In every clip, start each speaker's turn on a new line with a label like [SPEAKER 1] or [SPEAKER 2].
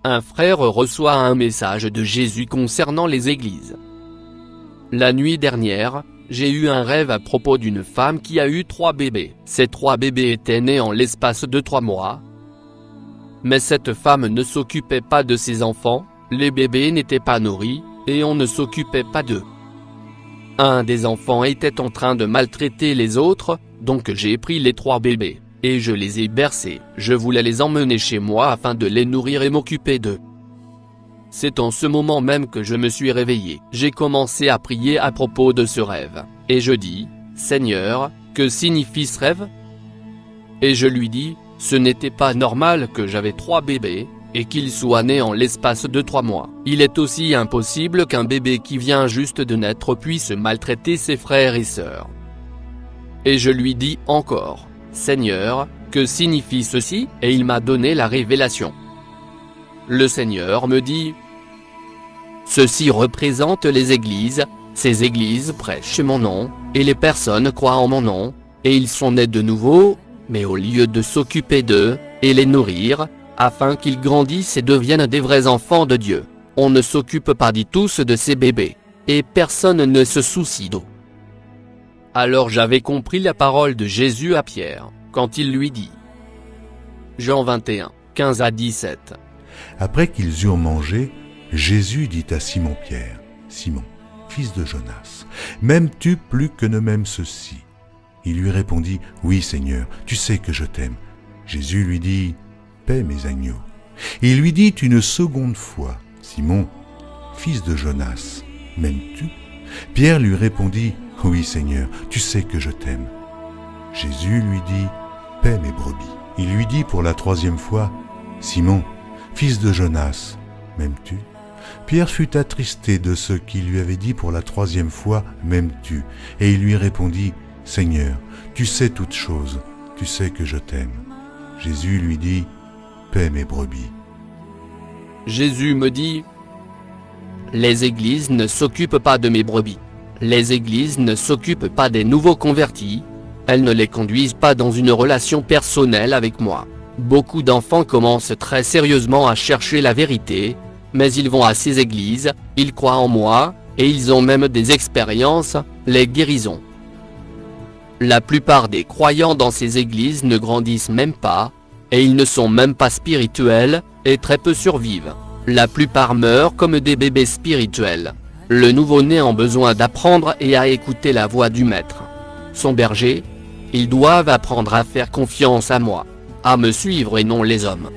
[SPEAKER 1] Un frère reçoit un message de Jésus concernant les églises. La nuit dernière, j'ai eu un rêve à propos d'une femme qui a eu 3 bébés. Ces 3 bébés étaient nés en l'espace de 3 mois. Mais cette femme ne s'occupait pas de ses enfants, les bébés n'étaient pas nourris, et on ne s'occupait pas d'eux. Un des enfants était en train de maltraiter les autres, donc j'ai pris les 3 bébés, et je les ai bercés. Je voulais les emmener chez moi afin de les nourrir et m'occuper d'eux. C'est en ce moment même que je me suis réveillé. J'ai commencé à prier à propos de ce rêve, et je dis, « Seigneur, que signifie ce rêve ?» Et je lui dis, « Ce n'était pas normal que j'avais 3 bébés, et qu'ils soient nés en l'espace de 3 mois. Il est aussi impossible qu'un bébé qui vient juste de naître puisse maltraiter ses frères et sœurs. » Et je lui dis encore, « Seigneur, que signifie ceci ?» Et il m'a donné la révélation. Le Seigneur me dit, « Ceci représente les églises, ces églises prêchent mon nom, et les personnes croient en mon nom, et ils sont nés de nouveau, mais au lieu de s'occuper d'eux, et les nourrir, afin qu'ils grandissent et deviennent des vrais enfants de Dieu, on ne s'occupe pas du tout de ces bébés, et personne ne se soucie d'eux. » Alors j'avais compris la parole de Jésus à Pierre, quand il lui dit. Jean 21, 15 à 17.
[SPEAKER 2] Après qu'ils eurent mangé, Jésus dit à Simon-Pierre, « Simon, fils de Jonas, m'aimes-tu plus que ne m'aime ceux-ci » Il lui répondit, « Oui, Seigneur, tu sais que je t'aime. » Jésus lui dit, « Paie mes agneaux. » Il lui dit une seconde fois, « Simon, fils de Jonas, m'aimes-tu » Pierre lui répondit, « Oui, Seigneur, tu sais que je t'aime. » Jésus lui dit, « Paie mes brebis. » Il lui dit pour la 3e fois, « Simon, fils de Jonas, m'aimes-tu » Pierre fut attristé de ce qu'il lui avait dit pour la 3e fois, « M'aimes-tu » Et il lui répondit, « Seigneur, tu sais toutes choses, tu sais que je t'aime. » Jésus lui dit, « Paie mes brebis. »
[SPEAKER 1] Jésus me dit, « Les églises ne s'occupent pas de mes brebis. Les églises ne s'occupent pas des nouveaux convertis. Elles ne les conduisent pas dans une relation personnelle avec moi. Beaucoup d'enfants commencent très sérieusement à chercher la vérité, mais ils vont à ces églises, ils croient en moi, et ils ont même des expériences, les guérisons. La plupart des croyants dans ces églises ne grandissent même pas, et ils ne sont même pas spirituels, et très peu survivent. La plupart meurent comme des bébés spirituels. Le nouveau-né a besoin d'apprendre et à écouter la voix du maître. Son berger, ils doivent apprendre à faire confiance à moi, à me suivre et non les hommes.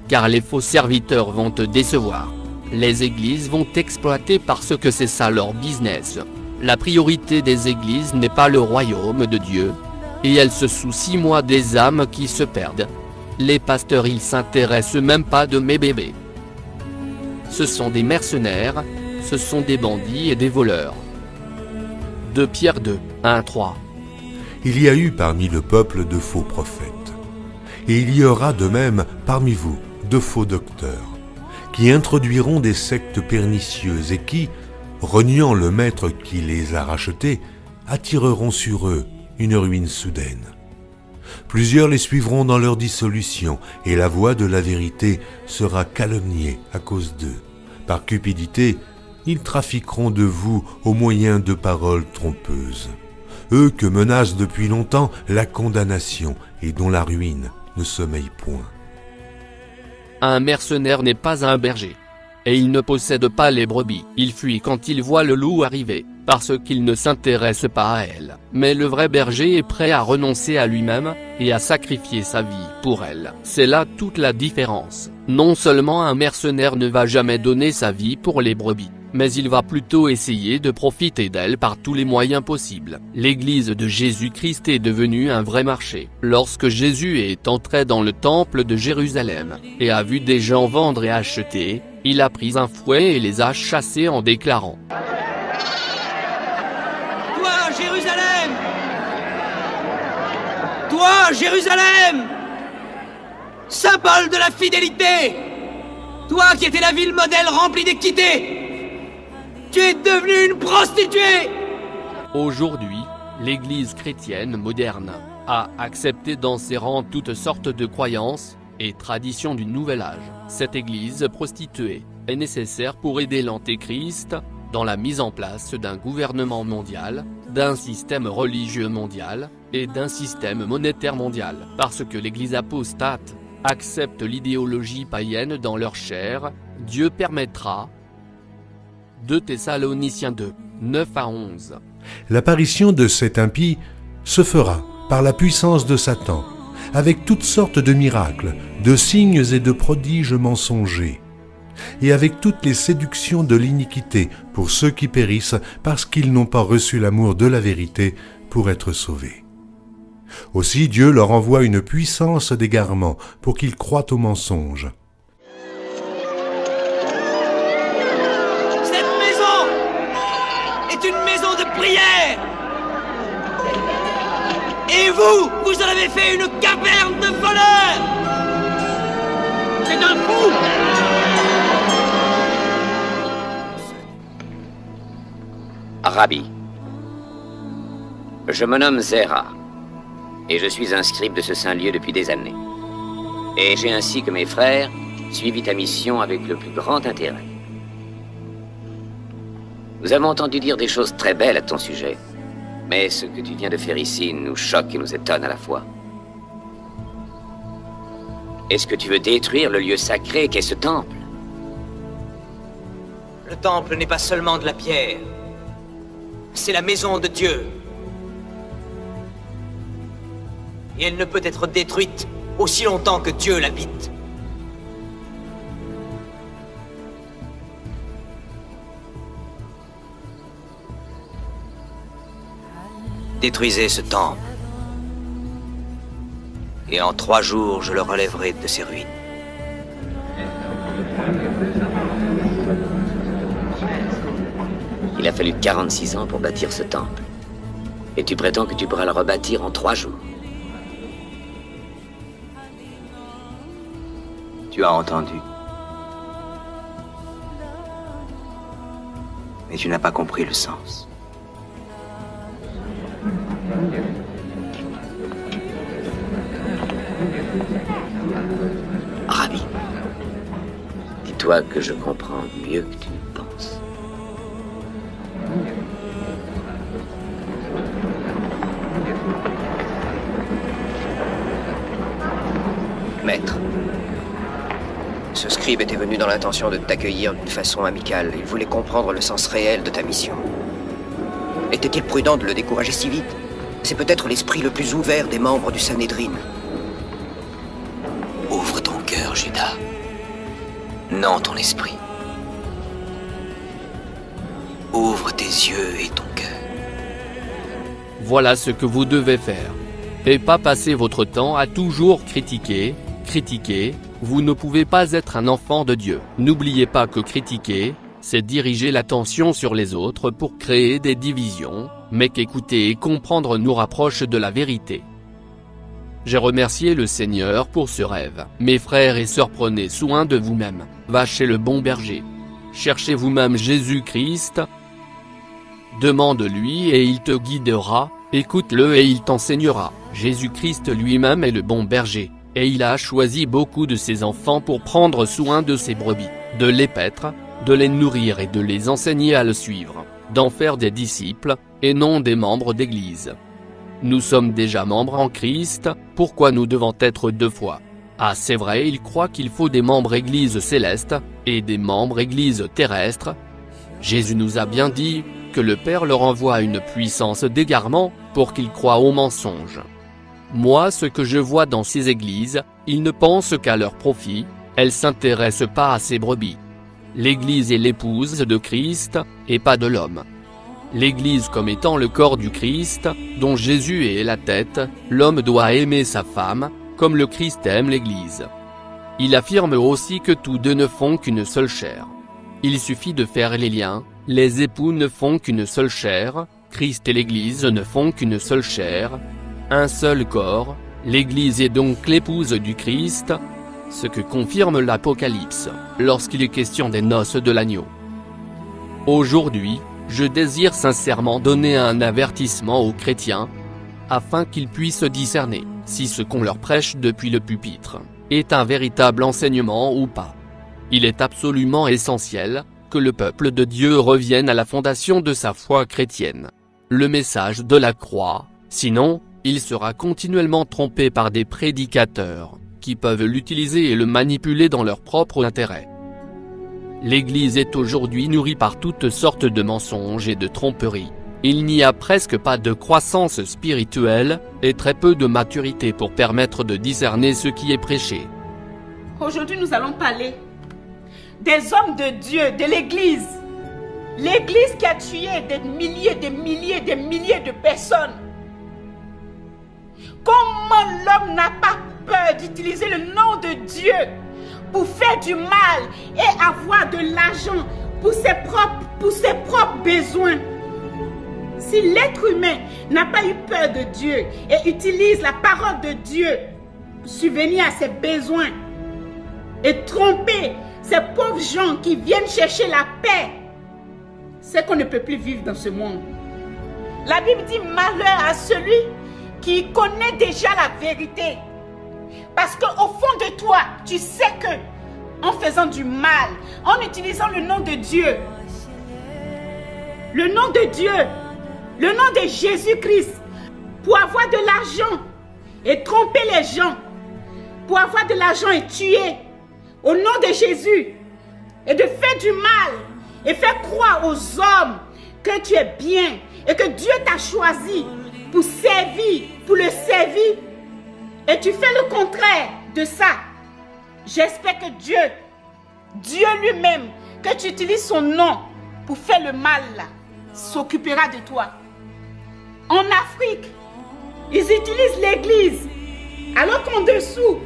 [SPEAKER 1] Car les faux serviteurs vont te décevoir. Les églises vont t'exploiter parce que c'est ça leur business. La priorité des églises n'est pas le royaume de Dieu. Et elles se soucient moi des âmes qui se perdent. Les pasteurs ils s'intéressent même pas de mes bébés. Ce sont des mercenaires, ce sont des bandits et des voleurs. 2 Pierre 2, 1, 3.
[SPEAKER 3] Il y a eu parmi le peuple de faux prophètes. Et il y aura de même parmi vous de faux docteurs, qui introduiront des sectes pernicieuses et qui, reniant le maître qui les a rachetés, attireront sur eux une ruine soudaine. Plusieurs les suivront dans leur dissolution, et la voie de la vérité sera calomniée à cause d'eux. Par cupidité, ils trafiqueront de vous au moyen de paroles trompeuses. Eux que menace depuis longtemps la condamnation et dont la ruine ne sommeille point.
[SPEAKER 1] Un mercenaire n'est pas un berger. Et il ne possède pas les brebis. Il fuit quand il voit le loup arriver, parce qu'il ne s'intéresse pas à elle. Mais le vrai berger est prêt à renoncer à lui-même, et à sacrifier sa vie pour elle. C'est là toute la différence. Non seulement un mercenaire ne va jamais donner sa vie pour les brebis, mais il va plutôt essayer de profiter d'elle par tous les moyens possibles. L'église de Jésus-Christ est devenue un vrai marché. Lorsque Jésus est entré dans le temple de Jérusalem, et a vu des gens vendre et acheter, il a pris un fouet et les a chassés en déclarant :
[SPEAKER 4] « Toi, Jérusalem! Toi, Jérusalem! Symbole de la fidélité! Toi qui étais la ville modèle remplie d'équité! Tu es devenue une prostituée! »
[SPEAKER 1] Aujourd'hui, l'Église chrétienne moderne a accepté dans ses rangs toutes sortes de croyances, et traditions du Nouvel Âge. Cette église prostituée est nécessaire pour aider l'Antéchrist dans la mise en place d'un gouvernement mondial, d'un système religieux mondial, et d'un système monétaire mondial. Parce que l'église apostate accepte l'idéologie païenne dans leur chair, Dieu permettra. 2 Thessaloniciens 2, 9 à 11.
[SPEAKER 3] L'apparition de cet impie se fera par la puissance de Satan, avec toutes sortes de miracles, de signes et de prodiges mensongers, et avec toutes les séductions de l'iniquité pour ceux qui périssent parce qu'ils n'ont pas reçu l'amour de la vérité pour être sauvés. Aussi Dieu leur envoie une puissance d'égarement pour qu'ils croient au mensonge.
[SPEAKER 4] Cette maison est une maison de prière. Et vous en avez fait une caverne de voleurs. C'est un fou.
[SPEAKER 5] Rabbi, je me nomme Zera, et je suis un scribe de ce saint lieu depuis des années. Et j'ai ainsi que mes frères suivi ta mission avec le plus grand intérêt. Nous avons entendu dire des choses très belles à ton sujet, mais ce que tu viens de faire ici nous choque et nous étonne à la fois. Est-ce que tu veux détruire le lieu sacré qu'est ce temple?
[SPEAKER 4] Le temple n'est pas seulement de la pierre. C'est la maison de Dieu. Et elle ne peut être détruite aussi longtemps que Dieu l'habite. Détruisez ce temple. Et en 3 jours, je le relèverai de ses ruines.
[SPEAKER 5] Il a fallu 46 ans pour bâtir ce temple. Et tu prétends que tu pourras le rebâtir en 3 jours.
[SPEAKER 4] Tu as entendu. Mais tu n'as pas compris le sens.
[SPEAKER 5] Rabbi, dis-toi que je comprends mieux que tu ne penses.
[SPEAKER 6] Maître, ce scribe était venu dans l'intention de t'accueillir d'une façon amicale. Il voulait comprendre le sens réel de ta mission. Était-il prudent de le décourager si vite? C'est peut-être l'esprit le plus ouvert des membres du Sanhédrin.
[SPEAKER 4] Ouvre ton cœur, Judas. Non ton esprit. Ouvre tes yeux et ton cœur.
[SPEAKER 1] Voilà ce que vous devez faire. Et pas passer votre temps à toujours critiquer, vous ne pouvez pas être un enfant de Dieu. N'oubliez pas que critiquer, c'est diriger l'attention sur les autres pour créer des divisions, mais qu'écouter et comprendre nous rapproche de la vérité. J'ai remercié le Seigneur pour ce rêve. Mes frères et sœurs, prenez soin de vous-même. Va chez le bon berger. Cherchez vous-même Jésus-Christ. Demande-lui et il te guidera, écoute-le et il t'enseignera. Jésus-Christ lui-même est le bon berger, et il a choisi beaucoup de ses enfants pour prendre soin de ses brebis, de les paître, de les nourrir et de les enseigner à le suivre, d'en faire des disciples, et non des membres d'église. Nous sommes déjà membres en Christ, pourquoi nous devons être 2 fois? Ah, c'est vrai, il croit qu'il faut des membres église céleste, et des membres église terrestre. Jésus nous a bien dit que le Père leur envoie une puissance d'égarement, pour qu'ils croient aux mensonges. Moi, ce que je vois dans ces églises, ils ne pensent qu'à leur profit, elles s'intéressent pas à ces brebis. L'église est l'épouse de Christ, et pas de l'homme. L'église comme étant le corps du Christ, dont Jésus est la tête, l'homme doit aimer sa femme, comme le Christ aime l'église. Il affirme aussi que tous deux ne font qu'une seule chair. Il suffit de faire les liens, les époux ne font qu'une seule chair, Christ et l'église ne font qu'une seule chair, un seul corps, l'église est donc l'épouse du Christ, ce que confirme l'Apocalypse, lorsqu'il est question des noces de l'agneau. Aujourd'hui, je désire sincèrement donner un avertissement aux chrétiens, afin qu'ils puissent discerner si ce qu'on leur prêche depuis le pupitre est un véritable enseignement ou pas. Il est absolument essentiel que le peuple de Dieu revienne à la fondation de sa foi chrétienne. Le message de la croix, sinon, il sera continuellement trompé par des prédicateurs, qui peuvent l'utiliser et le manipuler dans leur propre intérêt. L'Église est aujourd'hui nourrie par toutes sortes de mensonges et de tromperies. Il n'y a presque pas de croissance spirituelle, et très peu de maturité pour permettre de discerner ce qui est prêché.
[SPEAKER 7] Aujourd'hui, nous allons parler des hommes de Dieu, de l'Église. L'Église qui a tué des milliers de personnes. Comment l'homme n'a pas peur d'utiliser le nom de Dieu pour faire du mal et avoir de l'argent pour ses propres besoins? Si l'être humain n'a pas eu peur de Dieu et utilise la parole de Dieu pour subvenir à ses besoins et tromper ces pauvres gens qui viennent chercher la paix, c'est qu'on ne peut plus vivre dans ce monde. La Bible dit malheur à celui qui connaît déjà la vérité. Parce qu'au fond de toi, tu sais que en faisant du mal, en utilisant le nom de Dieu, le nom de Dieu, le nom de Jésus-Christ, pour avoir de l'argent et tromper les gens, pour avoir de l'argent et tuer, au nom de Jésus, et de faire du mal, et faire croire aux hommes que tu es bien, et que Dieu t'a choisi pour servir, pour le servir, et tu fais le contraire de ça. J'espère que Dieu lui-même, que tu utilises son nom pour faire le mal là, s'occupera de toi. En Afrique, ils utilisent l'église, alors qu'en dessous,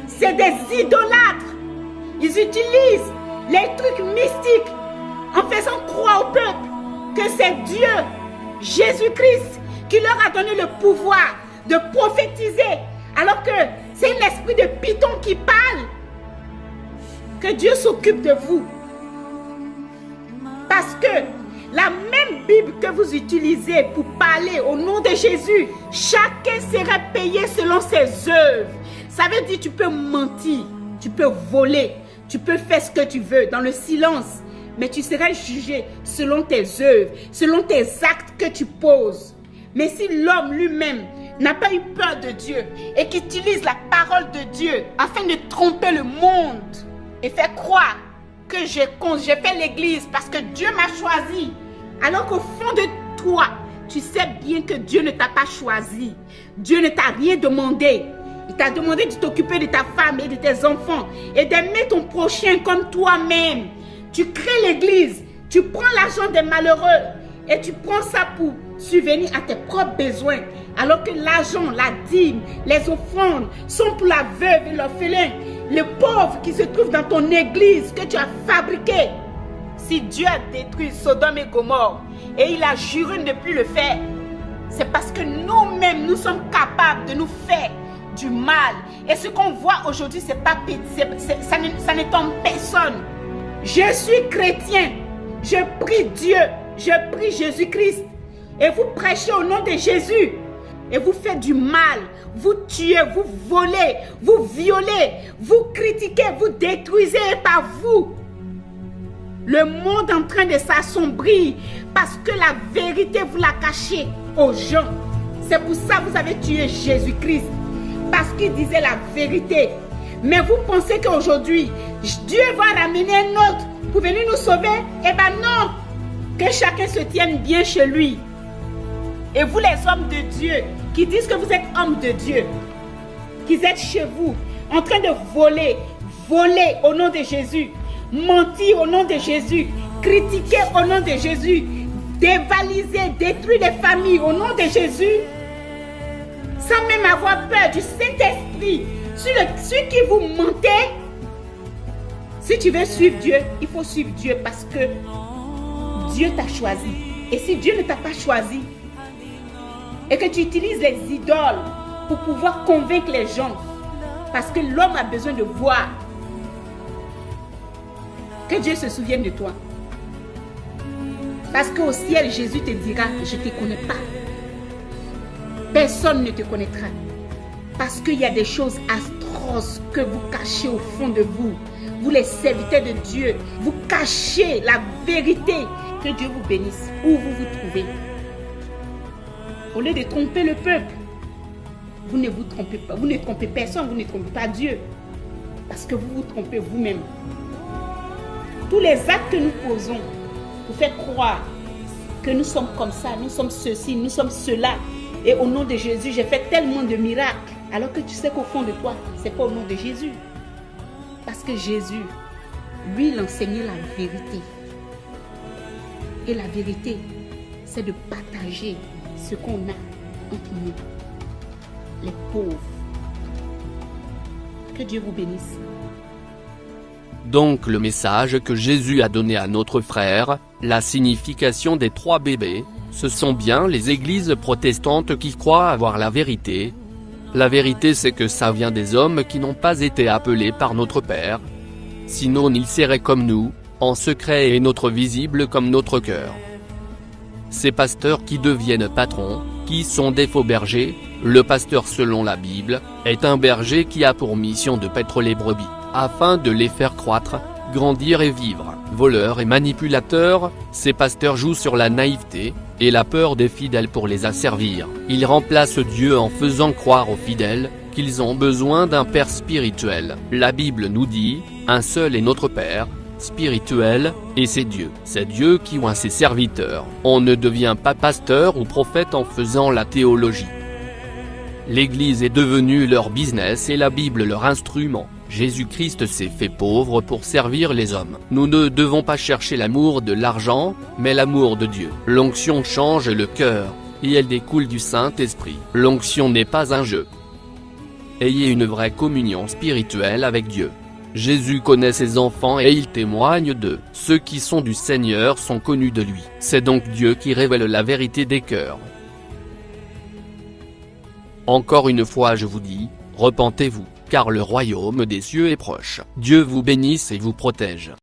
[SPEAKER 7] c'est des idolâtres. Ils utilisent les trucs mystiques en faisant croire au peuple que c'est Dieu, Jésus-Christ, qui leur a donné le pouvoir de prophétiser, alors que c'est un esprit de python qui parle. Que Dieu s'occupe de vous. Parce que la même Bible que vous utilisez pour parler au nom de Jésus, chacun sera payé selon ses œuvres. Ça veut dire que tu peux mentir, tu peux voler, tu peux faire ce que tu veux dans le silence, mais tu seras jugé selon tes œuvres, selon tes actes que tu poses. Mais si l'homme lui-même n'a pas eu peur de Dieu et qui utilise la parole de Dieu afin de tromper le monde et faire croire que j'ai fait l'église parce que Dieu m'a choisi, alors qu'au fond de toi, tu sais bien que Dieu ne t'a pas choisi. Dieu ne t'a rien demandé. Il t'a demandé de t'occuper de ta femme et de tes enfants et d'aimer ton prochain comme toi-même. Tu crées l'église, tu prends l'argent des malheureux et tu prends ça pour subvenir à tes propres besoins, alors que l'argent, la dîme, les offrandes sont pour la veuve et l'orphelin, le pauvre qui se trouve dans ton église que tu as fabriqué. Si Dieu a détruit Sodome et Gomorrhe et il a juré de ne plus le faire, c'est parce que nous-mêmes, nous sommes capables de nous faire du mal. Et ce qu'on voit aujourd'hui, ça n'étonne personne. Je suis chrétien, je prie Dieu, je prie Jésus-Christ. Et vous prêchez au nom de Jésus. Et vous faites du mal, vous tuez, vous volez, vous violez, vous critiquez, vous détruisez par vous. Le monde est en train de s'assombrir parce que la vérité vous l'a cachée aux gens. C'est pour ça que vous avez tué Jésus-Christ, parce qu'il disait la vérité. Mais vous pensez qu'aujourd'hui, Dieu va ramener un autre pour venir nous sauver? Eh bien non, que chacun se tienne bien chez lui. Et vous les hommes de Dieu, qui disent que vous êtes hommes de Dieu, qui êtes chez vous, en train de voler au nom de Jésus, mentir au nom de Jésus, critiquer au nom de Jésus, dévaliser, détruire les familles au nom de Jésus, sans même avoir peur du Saint-Esprit, sur qui vous mentez. Si tu veux suivre Dieu, il faut suivre Dieu parce que Dieu t'a choisi. Et si Dieu ne t'a pas choisi, et que tu utilises les idoles pour pouvoir convaincre les gens, parce que l'homme a besoin de voir, que Dieu se souvienne de toi. Parce qu'au ciel, Jésus te dira, je ne te connais pas. Personne ne te connaîtra. Parce qu'il y a des choses atroces choses que vous cachez au fond de vous. Vous les serviteurs de Dieu, vous cachez la vérité. Que Dieu vous bénisse où vous vous trouvez. Au lieu de tromper le peuple, vous ne vous trompez pas. Vous ne trompez personne, vous ne trompez pas Dieu. Parce que vous vous trompez vous-même. Tous les actes que nous posons pour faire croire que nous sommes comme ça, nous sommes ceci, nous sommes cela. Et au nom de Jésus, j'ai fait tellement de miracles. Alors que tu sais qu'au fond de toi, ce n'est pas au nom de Jésus. Parce que Jésus, lui, il enseignait la vérité. Et la vérité, c'est de partager ce qu'on a entre nous, les pauvres. Que Dieu vous bénisse.
[SPEAKER 1] Donc le message que Jésus a donné à notre frère, la signification des 3 bébés, ce sont bien les églises protestantes qui croient avoir la vérité. La vérité, c'est que ça vient des hommes qui n'ont pas été appelés par notre Père. Sinon ils seraient comme nous, en secret et notre visible comme notre cœur. Ces pasteurs qui deviennent patrons, qui sont des faux bergers, le pasteur selon la Bible, est un berger qui a pour mission de paître les brebis, afin de les faire croître, grandir et vivre. Voleurs et manipulateurs, ces pasteurs jouent sur la naïveté et la peur des fidèles pour les asservir. Ils remplacent Dieu en faisant croire aux fidèles qu'ils ont besoin d'un père spirituel. La Bible nous dit, un seul est notre Père spirituel, et c'est Dieu. C'est Dieu qui oint ses serviteurs. On ne devient pas pasteur ou prophète en faisant la théologie. L'Église est devenue leur business et la Bible leur instrument. Jésus-Christ s'est fait pauvre pour servir les hommes. Nous ne devons pas chercher l'amour de l'argent, mais l'amour de Dieu. L'onction change le cœur, et elle découle du Saint-Esprit. L'onction n'est pas un jeu. Ayez une vraie communion spirituelle avec Dieu. Jésus connaît ses enfants et il témoigne d'eux. Ceux qui sont du Seigneur sont connus de lui. C'est donc Dieu qui révèle la vérité des cœurs. Encore une fois je vous dis, repentez-vous, car le royaume des cieux est proche. Dieu vous bénisse et vous protège.